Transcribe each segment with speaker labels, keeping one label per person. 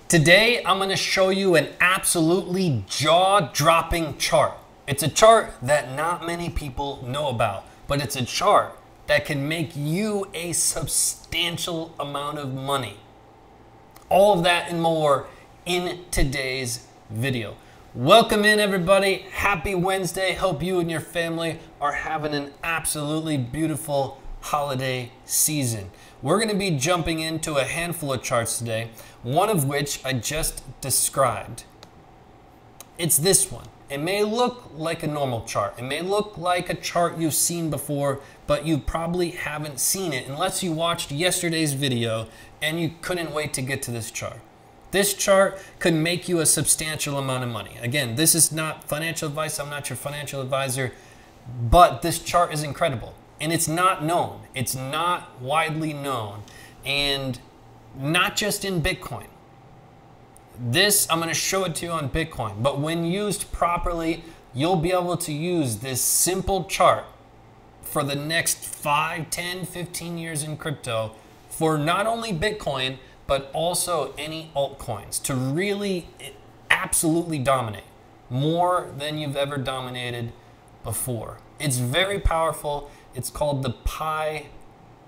Speaker 1: Today, I'm going to show you an absolutely jaw-dropping chart. It's a chart that not many people know about, but it's a chart that can make you a substantial amount of money. All of that and more in today's video. Welcome in, everybody. Happy Wednesday. Hope you and your family are having an absolutely beautiful holiday season. We're going to be jumping into a handful of charts today, one of which I just described. It's this one. It may look like a normal chart. It may look like a chart you've seen before, but you probably haven't seen it unless you watched yesterday's video and you couldn't wait to get to this chart. This chart could make you a substantial amount of money. Again, this is not financial advice. I'm not your financial advisor, but this chart is incredible. And it's not known. It's not widely known. And not just in Bitcoin. This, I'm going to show it to you on Bitcoin. But when used properly, you'll be able to use this simple chart for the next 5, 10, 15 years in crypto for not only Bitcoin, but also any altcoins to really absolutely dominate more than you've ever dominated before. It's very powerful. It's called the pi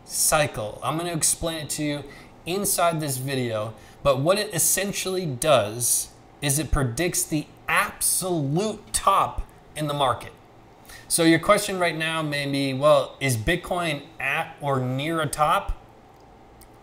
Speaker 1: cycle. I'm going to explain it to you inside this video, but what it essentially does is it predicts the absolute top in the market. So your question right now may be, well, is Bitcoin at or near a top?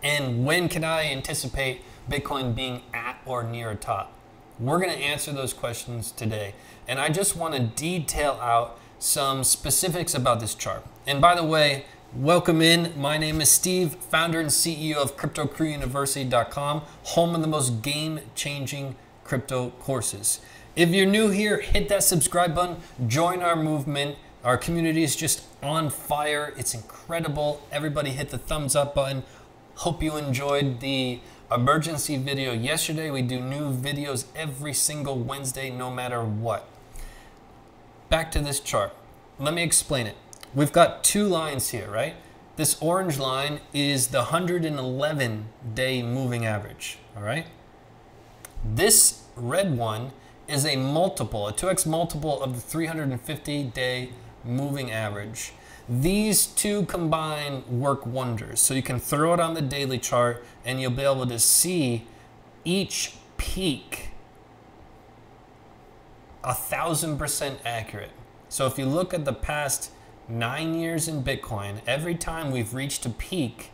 Speaker 1: And when can I anticipate Bitcoin being at or near a top? We're going to answer those questions today. And I just want to detail out some specifics about this chart. And by the way, welcome in. My name is Steve, founder and CEO of CryptoCrewUniversity.com, home of the most game-changing crypto courses. If you're new here, hit that subscribe button, join our movement. Our community is just on fire. It's incredible. Everybody hit the thumbs up button. Hope you enjoyed the emergency video yesterday. We do new videos every single Wednesday, no matter what. Back to this chart. Let me explain it. We've got two lines here, right? This orange line is the 111-day moving average, all right? This red one is a multiple, a 2x multiple of the 350-day moving average. These two combined work wonders. So you can throw it on the daily chart and you'll be able to see each peak 1,000% accurate. So if you look at the past 9 years in Bitcoin, every time we've reached a peak,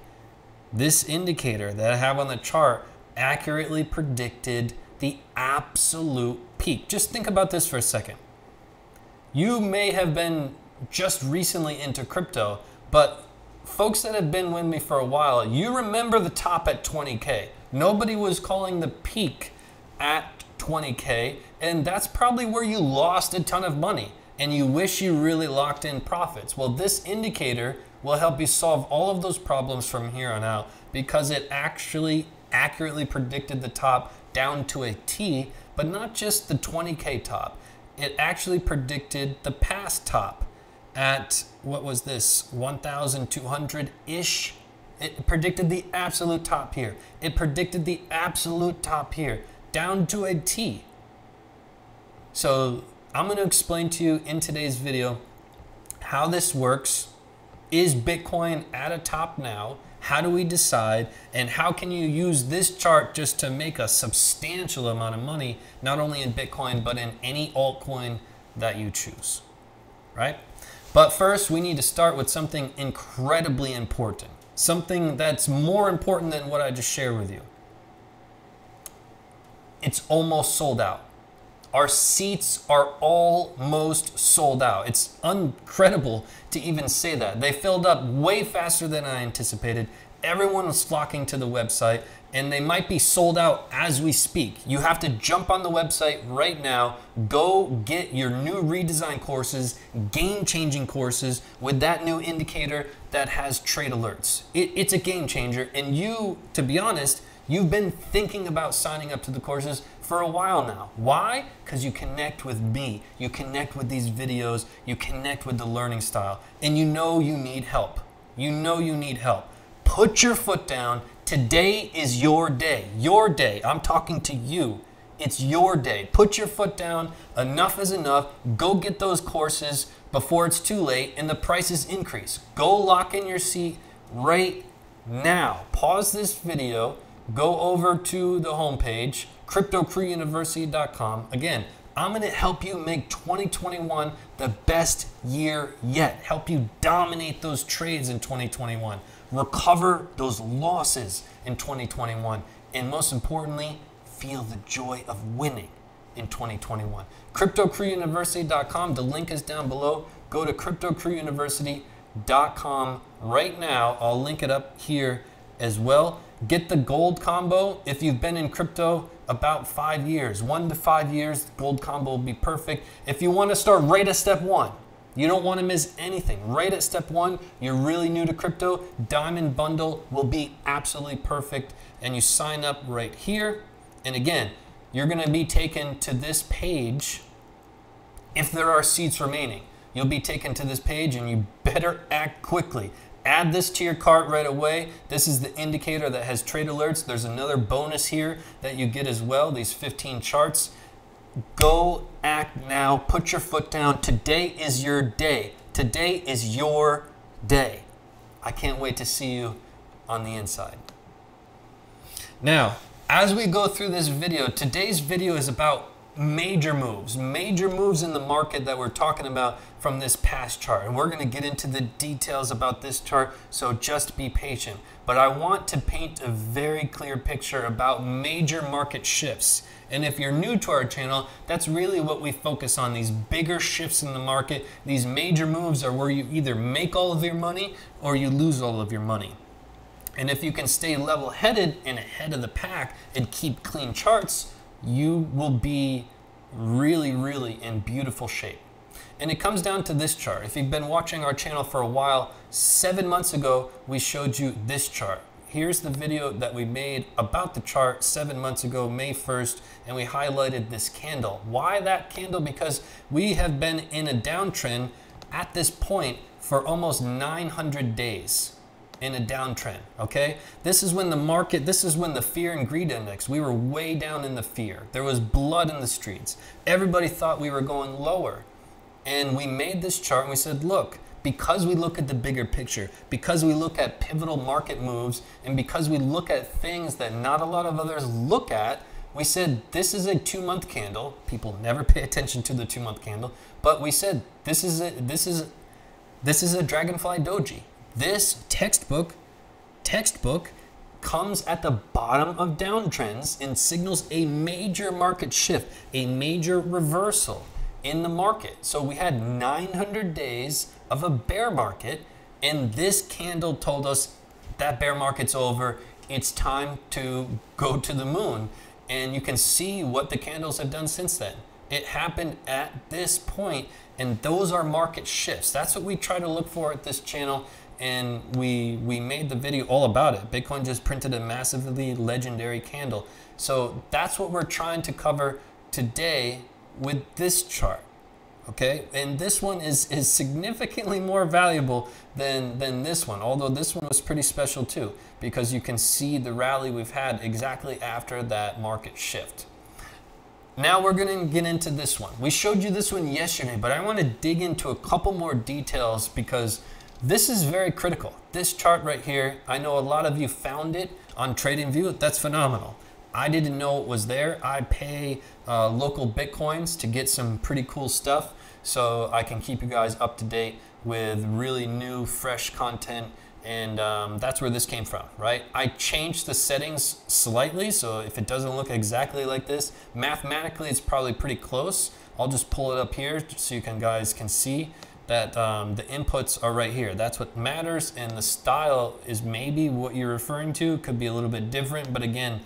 Speaker 1: this indicator that I have on the chart accurately predicted the absolute peak. Just think about this for a second. You may have been just recently into crypto, but folks that have been with me for a while, you remember the top at 20K. Nobody was calling the peak at 20K, and that's probably where you lost a ton of money and you wish you really locked in profits. Well, this indicator will help you solve all of those problems from here on out because it actually accurately predicted the top down to a T, but not just the 20K top. It actually predicted the past top at, what was this, 1,200-ish? It predicted the absolute top here. It predicted the absolute top here, down to a T. So I'm going to explain to you in today's video how this works. Is Bitcoin at a top now? How do we decide? And how can you use this chart just to make a substantial amount of money, not only in Bitcoin, but in any altcoin that you choose, right? But first, we need to start with something incredibly important, something that's more important than what I just shared with you. It's almost sold out. Our seats are almost sold out. It's incredible to even say that. They filled up way faster than I anticipated. Everyone was flocking to the website, and they might be sold out as we speak. You have to jump on the website right now, go get your new redesigned courses, game-changing courses with that new indicator that has trade alerts. It's a game changer, and you, to be honest, you've been thinking about signing up to the courses for a while now. Why? Because you connect with me, you connect with these videos, you connect with the learning style, and you know you need help. You know you need help. Put your foot down, Today is your day. Your day. I'm talking to you. It's your day. Put your foot down. Enough is enough. Go get those courses before it's too late and the prices increase. Go lock in your seat right now. Pause this video. Go over to the homepage, cryptocrewuniversity.com. Again, I'm going to help you make 2021 the best year yet. Help you dominate those trades in 2021. Recover those losses in 2021. And most importantly, feel the joy of winning in 2021. CryptoCrewUniversity.com. The link is down below. Go to CryptoCrewUniversity.com right now. I'll link it up here as well. Get the gold combo if you've been in crypto about 5 years. 1 to 5 years, the gold combo will be perfect. If you want to start right at step 1, you don't want to miss anything. Right at step 1, you're really new to crypto, Diamond Bundle will be absolutely perfect. And you sign up right here. And again, you're going to be taken to this page if there are seats remaining. You'll be taken to this page and you better act quickly. Add this to your cart right away. This is the indicator that has trade alerts. There's another bonus here that you get as well, these 15 charts. Go act now. Put your foot down. Today is your day. Today is your day. I can't wait to see you on the inside. Now, as we go through this video, today's video is about major moves in the market that we're talking about from this past chart. And we're going to get into the details about this chart, so just be patient. But I want to paint a very clear picture about major market shifts. And if you're new to our channel, that's really what we focus on, these bigger shifts in the market. These major moves are where you either make all of your money or you lose all of your money. And if you can stay level-headed and ahead of the pack and keep clean charts, you will be really, really in beautiful shape. And it comes down to this chart. If you've been watching our channel for a while, 7 months ago, we showed you this chart. Here's the video that we made about the chart 7 months ago, May 1st, and we highlighted this candle. Why that candle? Because we have been in a downtrend at this point for almost 900 days. In a downtrend, okay? This is when the market, this is when the fear and greed index, we were way down in the fear. There was blood in the streets. Everybody thought we were going lower. And we made this chart and we said, look, because we look at the bigger picture, because we look at pivotal market moves, and because we look at things that not a lot of others look at, we said, this is a 2-month candle. People never pay attention to the 2-month candle, but we said, this is a dragonfly doji. This textbook comes at the bottom of downtrends and signals a major market shift, a major reversal in the market. So we had 900 days of a bear market, and this candle told us that bear market's over. It's time to go to the moon. And you can see what the candles have done since then. It happened at this point, and those are market shifts. That's what we try to look for at this channel. And we made the video all about it. Bitcoin just printed a massively legendary candle. So that's what we're trying to cover today with this chart, okay? And this one is significantly more valuable than this one, although this one was pretty special too, because you can see the rally we've had exactly after that market shift. Now we're gonna get into this one. We showed you this one yesterday, but I wanna dig into a couple more details because this is very critical. This chart right here, I know a lot of you found it on TradingView. That's phenomenal. I didn't know it was there. I pay local Bitcoins to get some pretty cool stuff so I can keep you guys up to date with really new, fresh content. And that's where this came from, right? I changed the settings slightly, so if it doesn't look exactly like this, mathematically it's probably pretty close. I'll just pull it up here so you guys can see that the inputs are right here. That's what matters, and the style is maybe what you're referring to. Could be a little bit different, but again,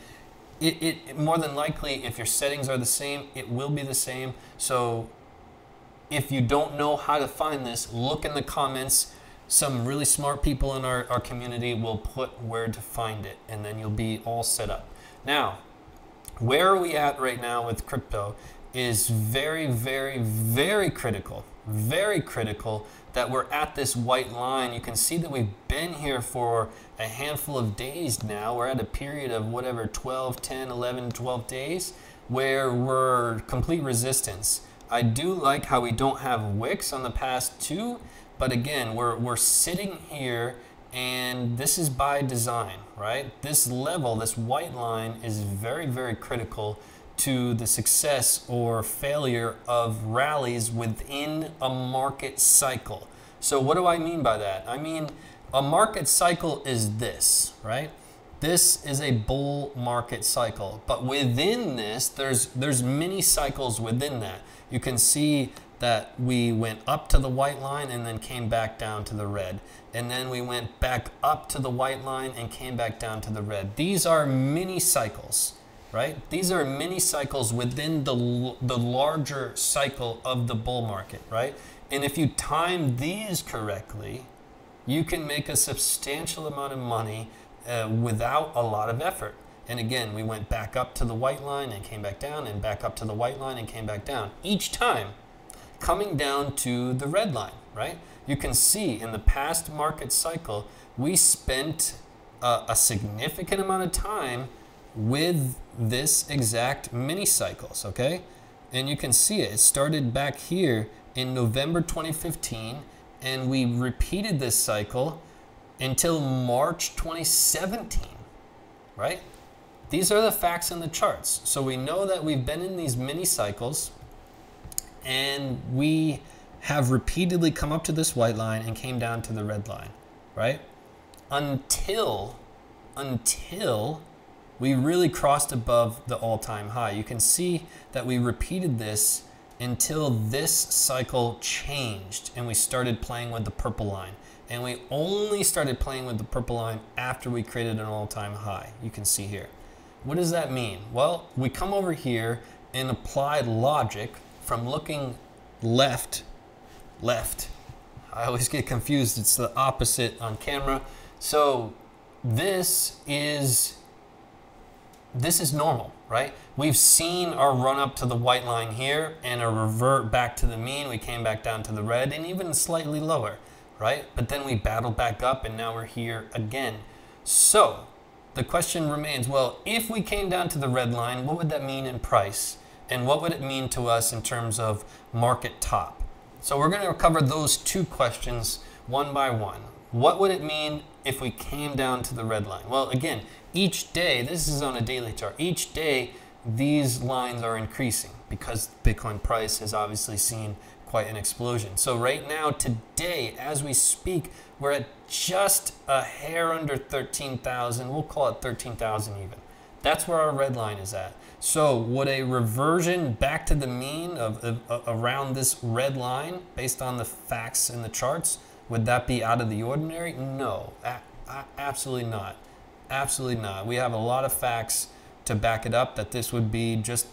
Speaker 1: it more than likely, if your settings are the same, it will be the same. So if you don't know how to find this, look in the comments. Some really smart people in our community will put where to find it, and then you'll be all set up. Now, where are we at right now with crypto? is very, very, very critical. Very critical that we're at this white line. You can see that we've been here for a handful of days now. We're at a period of whatever, 12, 10, 11, 12 days where we're complete resistance. I do like how we don't have wicks on the past two, but again, we're sitting here, and this is by design, right? This level, this white line, is very, very critical to the success or failure of rallies within a market cycle. So what do I mean by that? I mean, a market cycle is this, right? This is a bull market cycle, but within this, there's many cycles within that. You can see that we went up to the white line and then came back down to the red. And then we went back up to the white line and came back down to the red. These are mini cycles, right? These are mini cycles within the larger cycle of the bull market, right? And if you time these correctly, you can make a substantial amount of money without a lot of effort. And again, we went back up to the white line and came back down, and back up to the white line and came back down. Each time coming down to the red line, right? You can see in the past market cycle, we spent a significant amount of time with this exact mini cycles, okay? And you can see it started back here in November 2015, and we repeated this cycle until March 2017, right? These are the facts in the charts. So we know that we've been in these mini cycles, and we have repeatedly come up to this white line and came down to the red line, right? Until we really crossed above the all-time high. You can see that we repeated this until this cycle changed and we started playing with the purple line. And we only started playing with the purple line after we created an all-time high. You can see here. What does that mean? Well, we come over here and apply logic from looking left. I always get confused. It's the opposite on camera. So this is normal, right? We've seen our run up to the white line here and a revert back to the mean. We came back down to the red and even slightly lower, right? But then we battled back up and now we're here again. So the question remains, well, if we came down to the red line, what would that mean in price? And what would it mean to us in terms of market top? So we're going to cover those two questions one by one. What would it mean if we came down to the red line? Well, again, each day, this is on a daily chart, each day these lines are increasing because Bitcoin price has obviously seen quite an explosion. So right now, today, as we speak, we're at just a hair under 13,000. We'll call it 13,000 even. That's where our red line is at. So would a reversion back to the mean of around this red line, based on the facts in the charts, would that be out of the ordinary? No, absolutely not. Absolutely not. We have a lot of facts to back it up that this would be just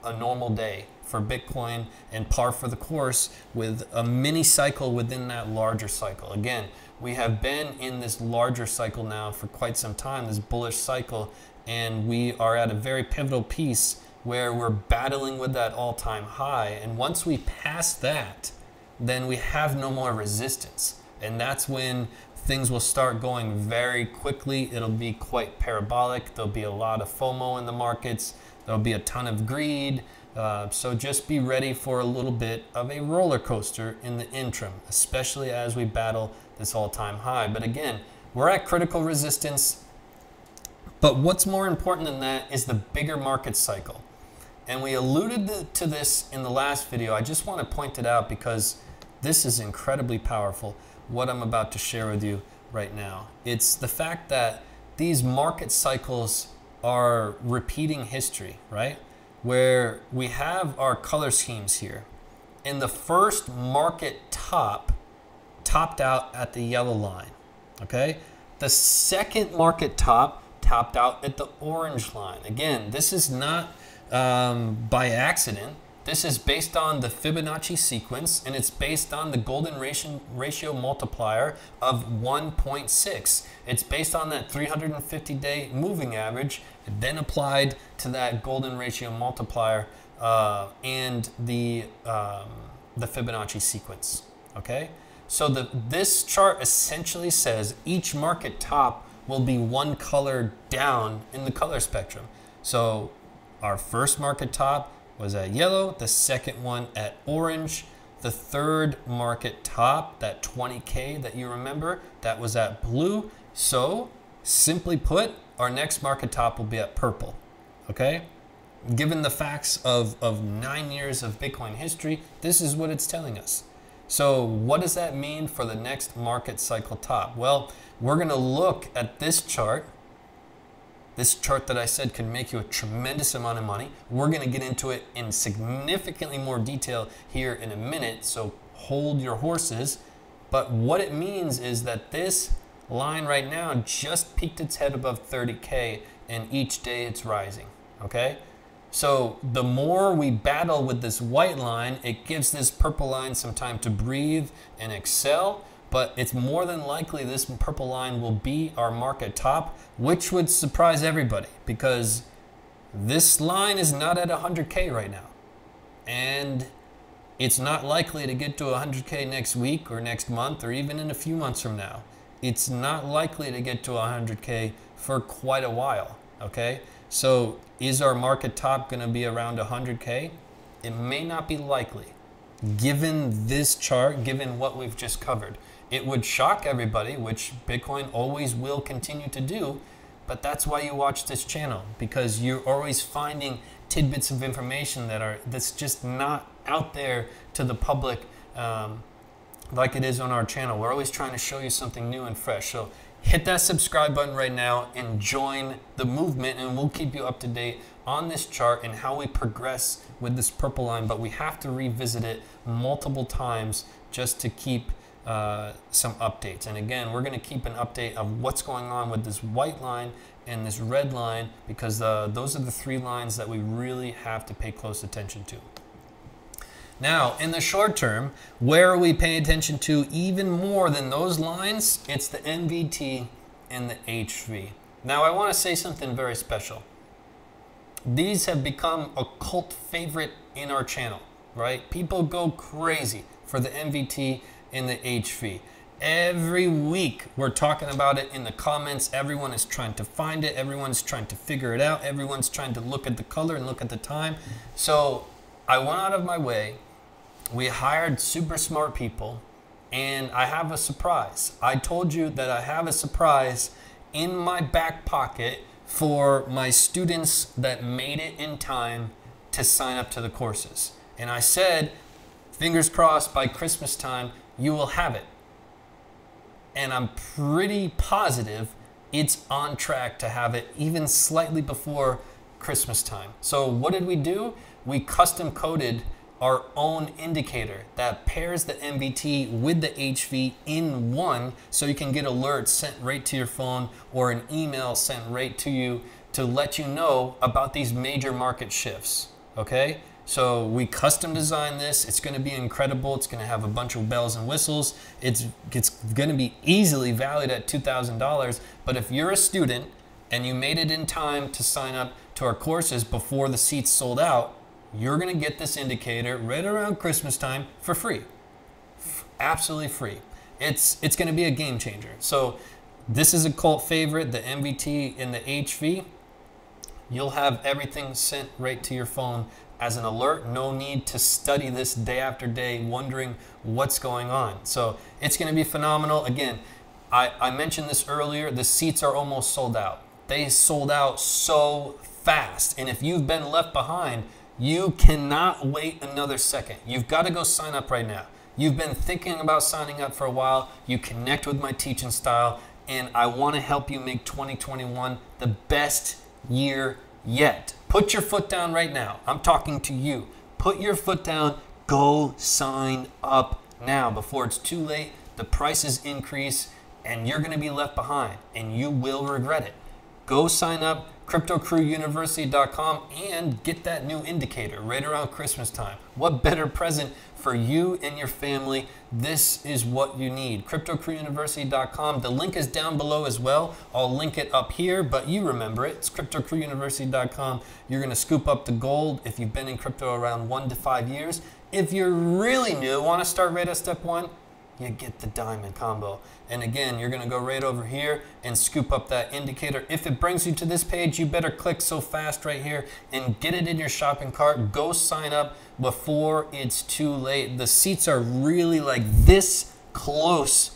Speaker 1: a normal day for Bitcoin and par for the course with a mini cycle within that larger cycle. Again, we have been in this larger cycle now for quite some time, this bullish cycle, and we are at a very pivotal piece where we're battling with that all-time high. And once we pass that, then we have no more resistance. And that's when things will start going very quickly. It'll be quite parabolic. There'll be a lot of FOMO in the markets. There'll be a ton of greed. So just be ready for a little bit of a roller coaster in the interim, especially as we battle this all-time high. But again, we're at critical resistance. But what's more important than that is the bigger market cycle. And we alluded to this in the last video. I just want to point it out because this is incredibly powerful, what I'm about to share with you right now. It's the fact that these market cycles are repeating history, right? Where we have our color schemes here. And the first market topped out at the yellow line, okay? The second market topped out at the orange line. Again, this is not by accident. This is based on the Fibonacci sequence, and it's based on the golden ratio multiplier of 1.6. It's based on that 350-day moving average, then applied to that golden ratio multiplier and the Fibonacci sequence. Okay, so this chart essentially says each market top will be one color down in the color spectrum. So our first market top was at yellow, the second one at orange, the third market top, that 20K that you remember, that was at blue. So simply put, our next market top will be at purple. Okay, given the facts of 9 years of Bitcoin history, this is what it's telling us. So what does that mean for the next market cycle top? Well, we're going to look at this chart that I said could make you a tremendous amount of money. We're going to get into it in significantly more detail here in a minute, so hold your horses. But what it means is that this line right now just peeked its head above 30K, and each day it's rising, okay? So the more we battle with this white line, it gives this purple line some time to breathe and excel. But it's more than likely this purple line will be our market top, which would surprise everybody because this line is not at 100K right now. And it's not likely to get to 100K next week or next month or even in a few months from now. It's not likely to get to 100K for quite a while, okay? So is our market top going to be around 100K? It may not be likely. Given this chart, given what we've just covered, it would shock everybody, which Bitcoin always will continue to do, but that's why you watch this channel, because you're always finding tidbits of information that's just not out there to the public like it is on our channel. We're always trying to show you something new and fresh. So hit that subscribe button right now and join the movement, and we'll keep you up to date on this chart and how we progress with this purple line, but we have to revisit it multiple times just to keep some updates. And again, we're going to keep an update of what's going on with this white line and this red line, because those are the three lines that we really have to pay close attention to. Now, in the short term, where are we paying attention to even more than those lines? It's the MVT and the HV. Now, I want to say something very special. These have become a cult favorite in our channel, right? People go crazy for the MVT and the HV. Every week we're talking about it in the comments. Everyone is trying to find it. Everyone's trying to figure it out. Everyone's trying to look at the color and look at the time. So I went out of my way. We hired super smart people, and I have a surprise. I told you that I have a surprise in my back pocket for my students that made it in time to sign up to the courses. And I said, fingers crossed, by Christmas time, you will have it. And I'm pretty positive it's on track to have it even slightly before Christmas time. So what did we do? We custom coded our own indicator that pairs the MVT with the HV in one, so you can get alerts sent right to your phone or an email sent right to you to let you know about these major market shifts, okay? So we custom designed this. It's going to be incredible. It's going to have a bunch of bells and whistles. It's going to be easily valued at $2,000. But if you're a student and you made it in time to sign up to our courses before the seats sold out, you're going to get this indicator right around Christmas time for free. Absolutely free. It's going to be a game changer. So this is a cult favorite, the MVT and the HV. You'll have everything sent right to your phone as an alert. No need to study this day after day wondering what's going on. So it's going to be phenomenal. Again, I mentioned this earlier. The seats are almost sold out. They sold out so fast. And if you've been left behind, you cannot wait another second. You've got to go sign up right now. You've been thinking about signing up for a while. You connect with my teaching style, and I want to help you make 2021 the best year yet. Put your foot down right now. I'm talking to you. Put your foot down. Go sign up now before it's too late. The prices increase, and you're going to be left behind, and you will regret it. Go sign up. CryptoCrewUniversity.com and get that new indicator right around Christmas time. What better present for you and your family? This is what you need. CryptoCrewUniversity.com. The link is down below as well. I'll link it up here, but you remember it. It's CryptoCrewUniversity.com. You're going to scoop up the gold if you've been in crypto around 1 to 5 years. If you're really new, want to start right at step 1, you get the diamond combo. And again, you're going to go right over here and scoop up that indicator. If it brings you to this page, you better click so fast right here and get it in your shopping cart. Go sign up before it's too late. The seats are really like this close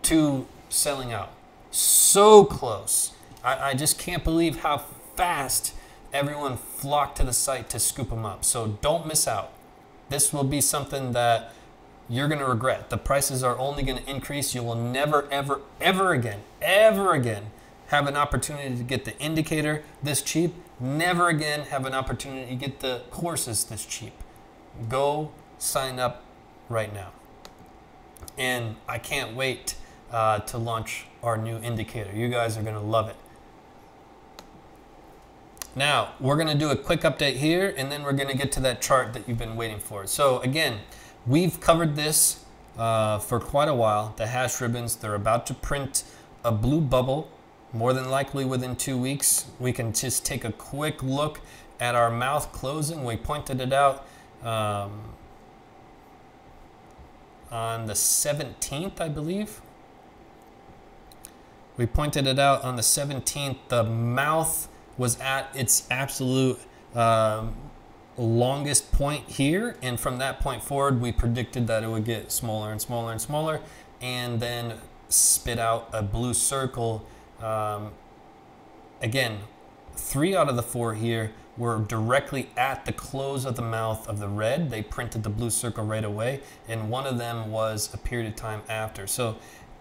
Speaker 1: to selling out. So close. I just can't believe how fast everyone flocked to the site to scoop them up. So don't miss out. This will be something that you're going to regret. The prices are only going to increase. You will never, ever, ever again have an opportunity to get the indicator this cheap. Never again have an opportunity to get the courses this cheap. Go sign up right now. And I can't wait to launch our new indicator. You guys are going to love it. Now, we're going to do a quick update here, and then we're going to get to that chart that you've been waiting for. So again, we've covered this for quite a while. The hash ribbons, they're about to print a blue bubble, more than likely within 2 weeks. We can just take a quick look at our mouth closing. We pointed it out on the 17th, I believe. We pointed it out on the 17th. The mouth was at its absolute longest point here, and from that point forward we predicted that it would get smaller and smaller and smaller and then spit out a blue circle. Again, 3 out of the 4 here were directly at the close of the mouth of the red. They printed the blue circle right away, and one of them was a period of time after. So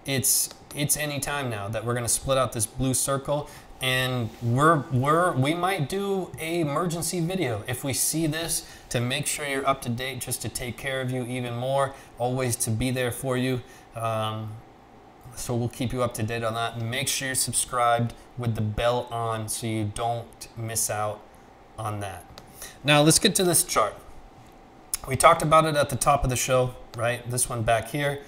Speaker 1: it's any time now that we're going to split out this blue circle. And we might do a emergency video if we see this, to make sure you're up to date, just to take care of you even more, always to be there for you. So we'll keep you up to date on that. Make sure you're subscribed with the bell on so you don't miss out on that. Now let's get to this chart. We talked about it at the top of the show, right? This one back here.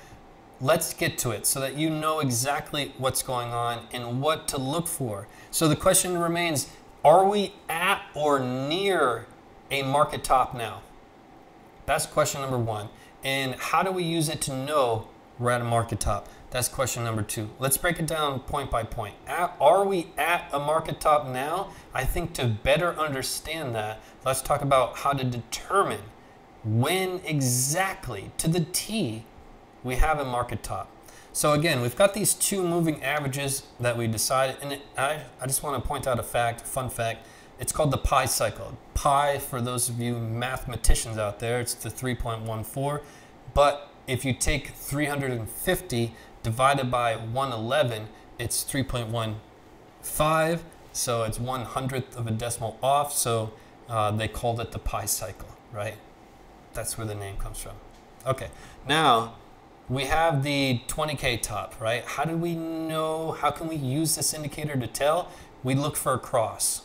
Speaker 1: Let's get to it so that you know exactly what's going on and what to look for. So the question remains, are we at or near a market top now? That's question number 1. And how do we use it to know we're at a market top? That's question number 2. Let's break it down point by point. Are we at a market top now? I think to better understand that, let's talk about how to determine when exactly, to the T, we have a market top. So again, we've got these 2 moving averages that we decided, and I just want to point out a fun fact. It's called the pi cycle. Pi, for those of you mathematicians out there, it's the 3.14. But if you take 350 divided by 111, it's 3.15. So it's 1/100th of a decimal off. So they called it the pi cycle, right? That's where the name comes from. Okay, now we have the 20K top, right? How do we know, how can we use this indicator to tell? We look for a cross.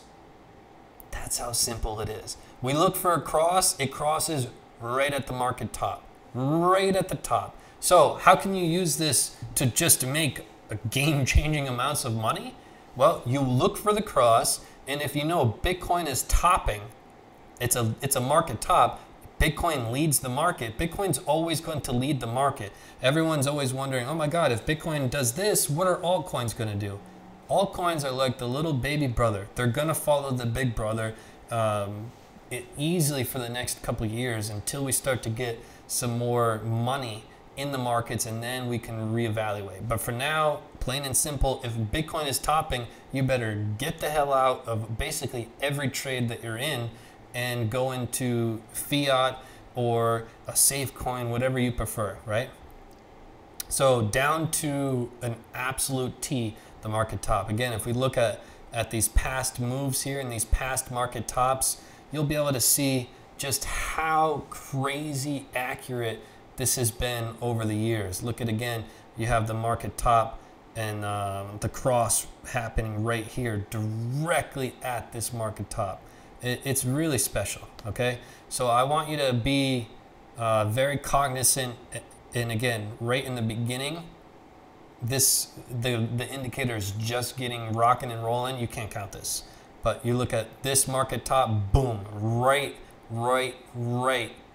Speaker 1: That's how simple it is. We look for a cross, it crosses right at the market top, right at the top. So how can you use this to just make game-changing amounts of money? Well, you look for the cross, and if you know Bitcoin is topping, it's a market top, Bitcoin leads the market. Bitcoin's always going to lead the market. Everyone's always wondering, oh my God, if Bitcoin does this, what are altcoins going to do? Altcoins are like the little baby brother. They're going to follow the big brother easily for the next couple of years until we start to get some more money in the markets, and then we can reevaluate. But for now, plain and simple, if Bitcoin is topping, you better get the hell out of basically every trade that you're in and go into fiat or a safe coin, whatever you prefer, right? So down to an absolute T, the market top. Again, if we look at these past moves here and these past market tops, you'll be able to see just how crazy accurate this has been over the years. Look at, again, you have the market top and the cross happening right here directly at this market top. It's really special, okay? So I want you to be very cognizant, and again, right in the beginning, the indicator is just getting rocking and rolling. You can't count this. But you look at this market top, boom, right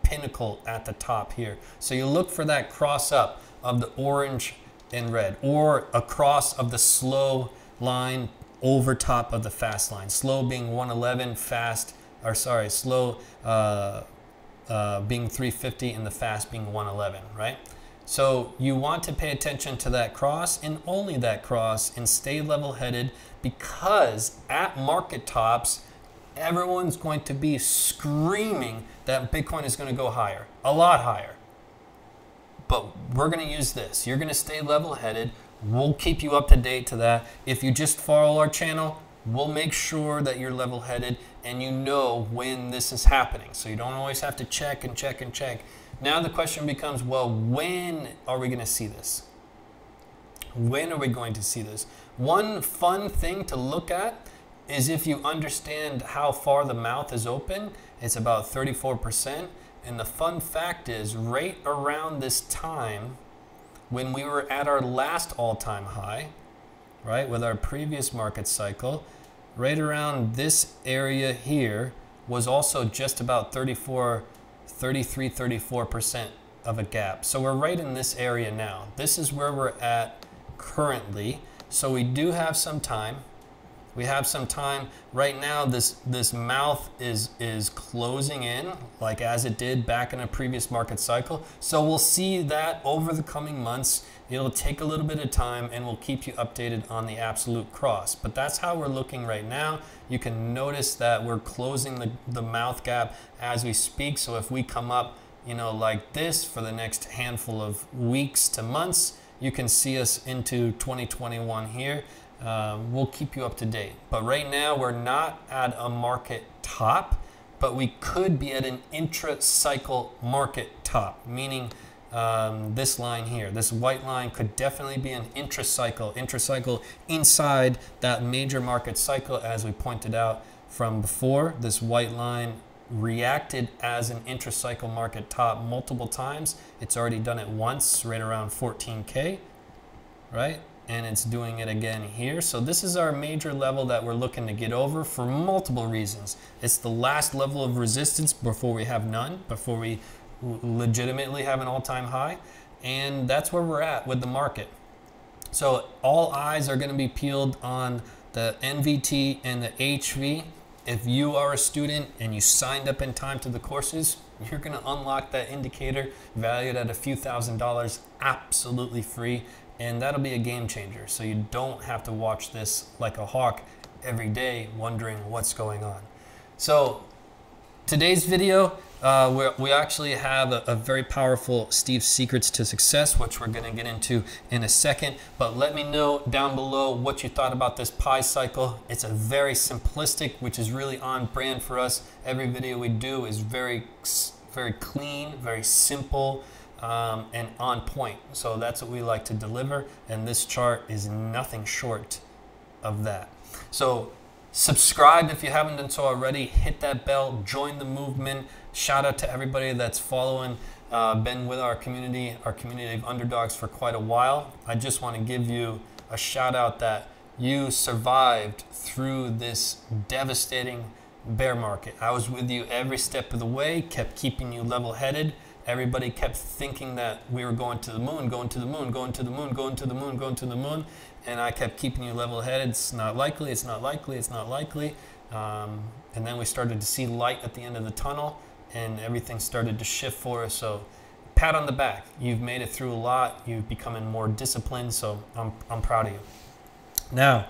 Speaker 1: pinnacle at the top here. So you look for that cross up of the orange and red, or a cross of the slow line over top of the fast line. Slow being 111, fast, or sorry, slow being 350 and the fast being 111, right? So you want to pay attention to that cross and only that cross and stay level-headed, because at market tops, everyone's going to be screaming that Bitcoin is going to go higher, a lot higher. But we're going to use this. You're going to stay level-headed. We'll keep you up to date to that. If you just follow our channel, we'll make sure that you're level-headed and you know when this is happening. So you don't always have to check and check and check. Now the question becomes, well, when are we going to see this? When are we going to see this? One fun thing to look at is if you understand how far the mouth is open, it's about 34%. And the fun fact is, right around this time, when we were at our last all-time high, right, with our previous market cycle, right around this area here was also just about 34% of a gap. So we're right in this area now. This is where we're at currently. So we do have some time. We have some time. Right now, this mouth is closing in, like as it did back in a previous market cycle. So we'll see that over the coming months. It'll take a little bit of time, and we'll keep you updated on the absolute cross. But that's how we're looking right now. You can notice that we're closing the mouth gap as we speak. So if we come up, you know, like this for the next handful of weeks to months, you can see us into 2021 here. We'll keep you up to date. But right now, we're not at a market top, but we could be at an intra-cycle market top, meaning this line here, this white line could definitely be an intra-cycle inside that major market cycle. As we pointed out from before, this white line reacted as an intra-cycle market top multiple times. It's already done it once, right around 14K, right? And it's doing it again here. So this is our major level that we're looking to get over for multiple reasons. It's the last level of resistance before we have none, before we legitimately have an all-time high. And that's where we're at with the market. So all eyes are going to be peeled on the NVT and the HV. If you are a student and you signed up in time to the courses, you're going to unlock that indicator valued at a few $1,000s absolutely free. And that'll be a game changer. So you don't have to watch this like a hawk every day wondering what's going on. So today's video, we actually have a very powerful Steve's Secrets to Success, which we're going to get into in a second. But let me know down below what you thought about this pi cycle. It's a very simplistic, which is really on brand for us. Every video we do is very clean, very simple. And on point. So that's what we like to deliver, and this chart is nothing short of that. So subscribe if you haven't done so already, hit that bell, join the movement. Shout out to everybody that's following, been with our community of underdogs for quite a while. I just want to give you a shout out that you survived through this devastating bear market. I was with you every step of the way, kept keeping you level-headed. Everybody kept thinking that we were going to the moon, going to the moon, going to the moon, going to the moon, going to the moon. And I kept keeping you level-headed. It's not likely, it's not likely, it's not likely. And then we started to see light at the end of the tunnel, and everything started to shift for us. So pat on the back. You've made it through a lot. You've become more disciplined, so I'm proud of you. Now,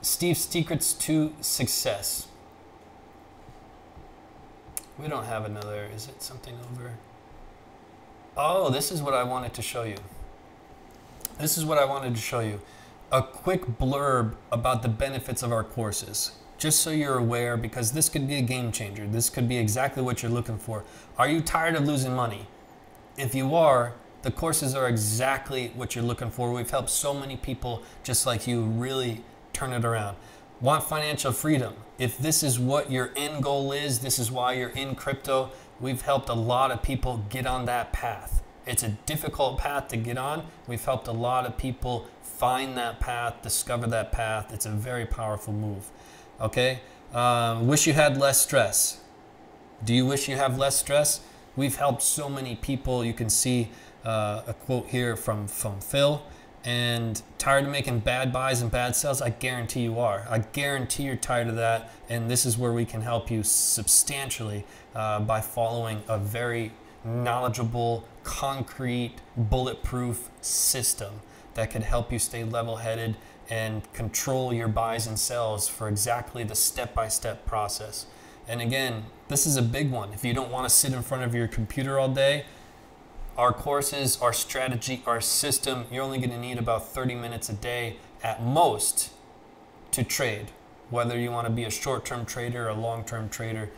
Speaker 1: Steve's Secrets to Success. We don't have another, is it something over? Oh, this is what I wanted to show you. This is what I wanted to show you. A quick blurb about the benefits of our courses. Just so you're aware, because this could be a game changer. This could be exactly what you're looking for. Are you tired of losing money? If you are, The courses are exactly what you're looking for. We've helped so many people just like you really turn it around. Want financial freedom? If this is what your end goal is, this is why you're in crypto, we've helped a lot of people get on that path. It's a difficult path to get on. We've helped a lot of people find that path, discover that path. It's a very powerful move. Okay? Wish you had less stress. Do you wish you have less stress? We've helped so many people. You can see a quote here from Phil. And tired of making bad buys and bad sells? I guarantee you are. I guarantee you're tired of that. And this is where we can help you substantially by following a very knowledgeable, concrete, bulletproof system that could help you stay level-headed and control your buys and sells for exactly the step-by-step process. And again, this is a big one. If you don't want to sit in front of your computer all day, our courses, our strategy, our system, you're only going to need about 30 minutes a day at most to trade. Whether you want to be a short-term trader or a long-term trader,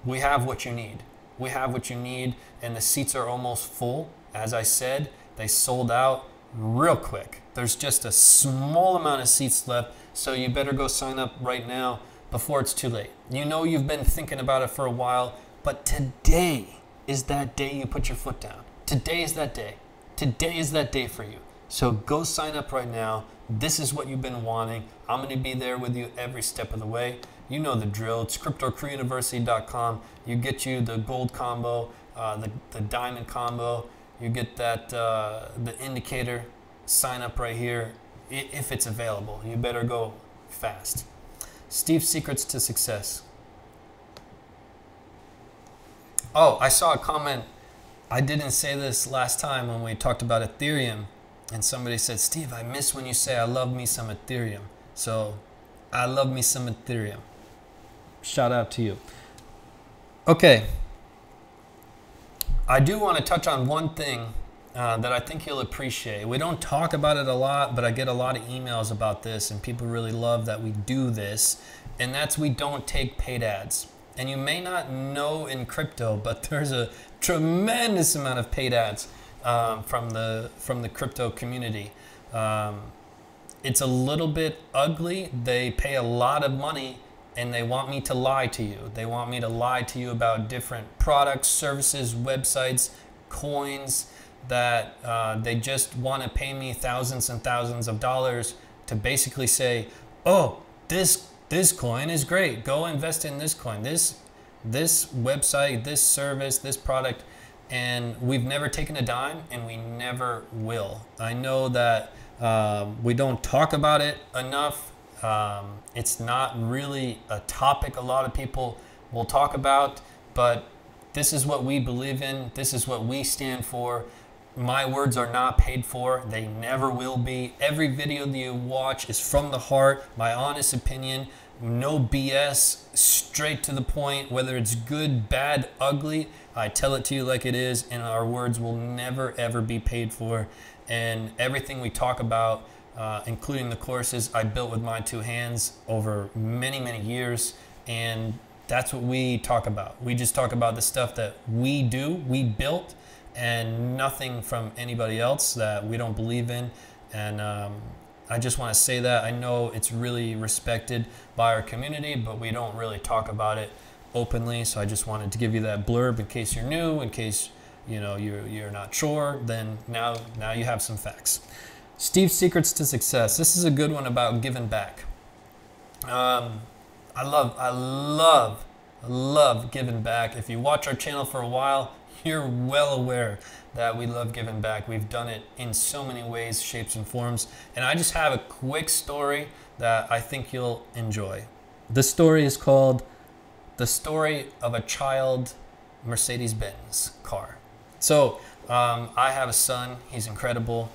Speaker 1: we have what you need. We have what you need, and the seats are almost full. As I said, they sold out real quick. There's just a small amount of seats left, so you better go sign up right now before it's too late. You know you've been thinking about it for a while, but today is that day you put your foot down. Today is that day. Today is that day for you. So go sign up right now. This is what you've been wanting. I'm going to be there with you every step of the way. You know the drill. It's cryptocrewuniversity.com. You get you the gold combo, the diamond combo. You get that the indicator. Sign up right here if it's available. You better go fast. Steve's secrets to success. Oh, I saw a comment. I didn't say this last time when we talked about Ethereum. And somebody said, Steve, I miss when you say I love me some Ethereum. So I love me some Ethereum. Shout out to you. Okay. I do want to touch on one thing that I think you'll appreciate. We don't talk about it a lot, but I get a lot of emails about this, and people really love that we do this. And that's we don't take paid ads. And you may not know in crypto, but there's a tremendous amount of paid ads from the crypto community. It's a little bit ugly. They pay a lot of money and they want me to lie to you. They want me to lie to you about different products, services, websites, coins that they just want to pay me thousands and thousands of dollars to basically say, oh, this coin is great. Go invest in this coin, this website, this service, this product. And we've never taken a dime, and we never will. I know that we don't talk about it enough. It's not really a topic a lot of people will talk about, but this is what we believe in. This is what we stand for. My words are not paid for. They never will be. Every video that you watch is from the heart, my honest opinion. No BS, straight to the point, whether it's good, bad, ugly. I tell it to you like it is, and our words will never, ever be paid for. And everything we talk about, including the courses, I built with my two hands over many, many years. And that's what we talk about. We just talk about the stuff that we do, we built, and nothing from anybody else that we don't believe in. And I just want to say that. I know it's really respected by our community, but we don't really talk about it openly. So I just wanted to give you that blurb in case you're new, in case you're not sure. Then now you have some facts. Steve's secrets to success. This is a good one about giving back. I love giving back. If you watch our channel for a while, you're well aware that we love giving back. We've done it in so many ways, shapes, and forms. And I just have a quick story that I think you'll enjoy. The story is called The Story of a Child Mercedes-Benz Car. So I have a son. He's incredible.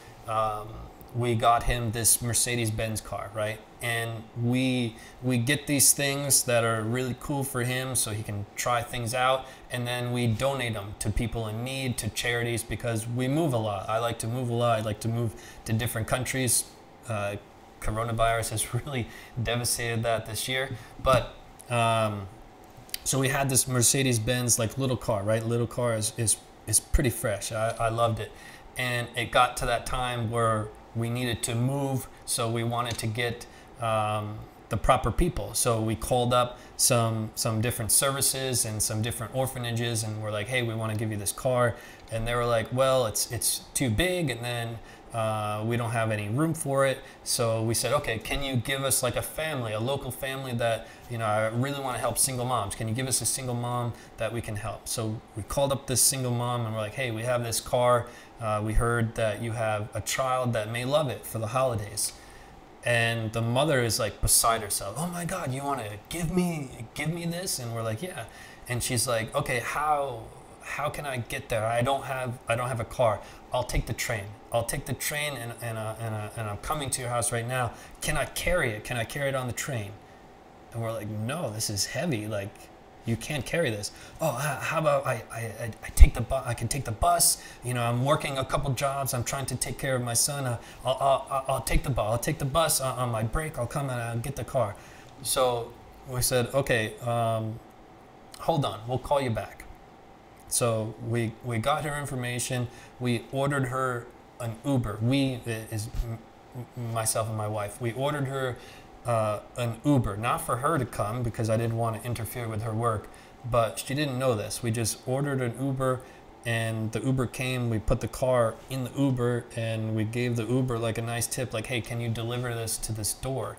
Speaker 1: We got him this Mercedes-Benz car, right? And we get these things that are really cool for him so he can try things out, and then we donate them to people in need, to charities, because we move a lot. I like to move a lot. I like to move to different countries. Coronavirus has really devastated that this year. But so we had this Mercedes-Benz like little car, right? Little car is is pretty fresh. I loved it. And it got to that time where we needed to move, so we wanted to get the proper people. So we called up some different services and some different orphanages, and we're like, hey, we want to give you this car. And they were like, well, it's too big, and then we don't have any room for it. So we said, okay, can you give us like a family, a local family that, you know, I really want to help single moms. Can you give us a single mom that we can help? So we called up this single mom and we're like, hey, we have this car. We heard that you have a child that may love it for the holidays. And the mother is like beside herself. Oh my God, you want to give me this? And we're like, yeah. And she's like, okay, how can I get there? I don't have a car. I'll take the train. I'll take the train, and I'm coming to your house right now. Can I carry it? Can I carry it on the train? And we're like, no, this is heavy. Like, you can't carry this. Oh, how about I take the bus? I can take the bus. You know, I'm working a couple jobs. I'm trying to take care of my son. I'll take the bus. I'll take the bus on my break. I'll come and I'll get the car. So we said, okay, hold on. We'll call you back. So we got her information. We ordered her an Uber. We is myself and my wife. We ordered her an Uber, not for her to come because I didn't want to interfere with her work, but she didn't know this. We just ordered an Uber, and the Uber came. We put the car in the Uber, and we gave the Uber like a nice tip, like, hey, can you deliver this to this door?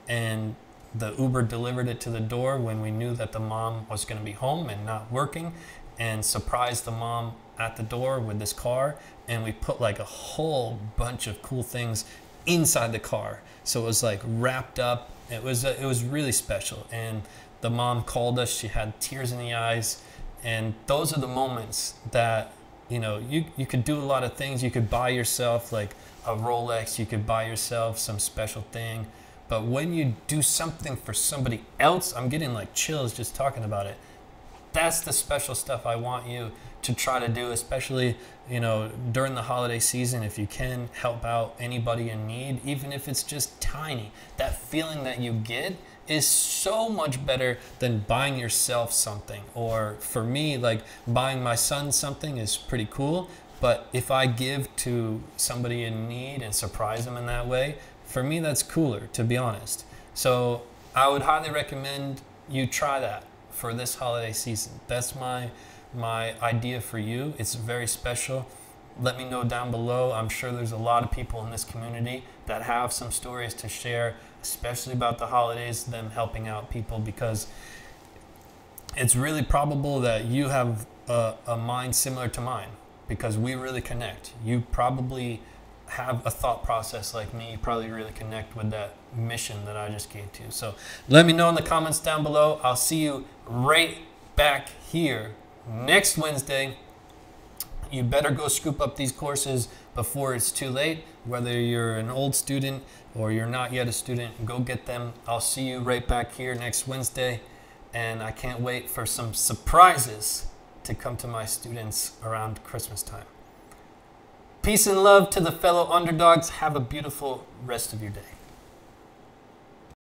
Speaker 1: And the Uber delivered it to the door when we knew that the mom was going to be home and not working, and surprised the mom at the door with this car. And we put like a whole bunch of cool things inside the car, so it was like wrapped up. It was really special. And the mom called us. She had tears in the eyes. And those are the moments that, you know, you could do a lot of things. You could buy yourself like a Rolex. You could buy yourself some special thing. But when you do something for somebody else, I'm getting like chills just talking about it. That's the special stuff I want you to try to do, especially, you know, during the holiday season. If you can help out anybody in need, even if it's just tiny, that feeling that you get is so much better than buying yourself something. Or for me, like buying my son something is pretty cool, but if I give to somebody in need and surprise them in that way, for me that's cooler, to be honest. So I would highly recommend you try that for this holiday season. That's my idea for you. It's very special. Let me know down below. I'm sure there's a lot of people in this community that have some stories to share, especially about the holidays, them helping out people, because it's really probable that you have a mind similar to mine, because we really connect. You probably have a thought process like me. You probably really connect with that mission that I just gave to you. So let me know in the comments down below. I'll see you right back here next Wednesday. You better go scoop up these courses before it's too late. Whether you're an old student or you're not yet a student, go get them. I'll see you right back here next Wednesday, and I can't wait for some surprises to come to my students around Christmas time. Peace and love to the fellow underdogs. Have a beautiful rest of your day.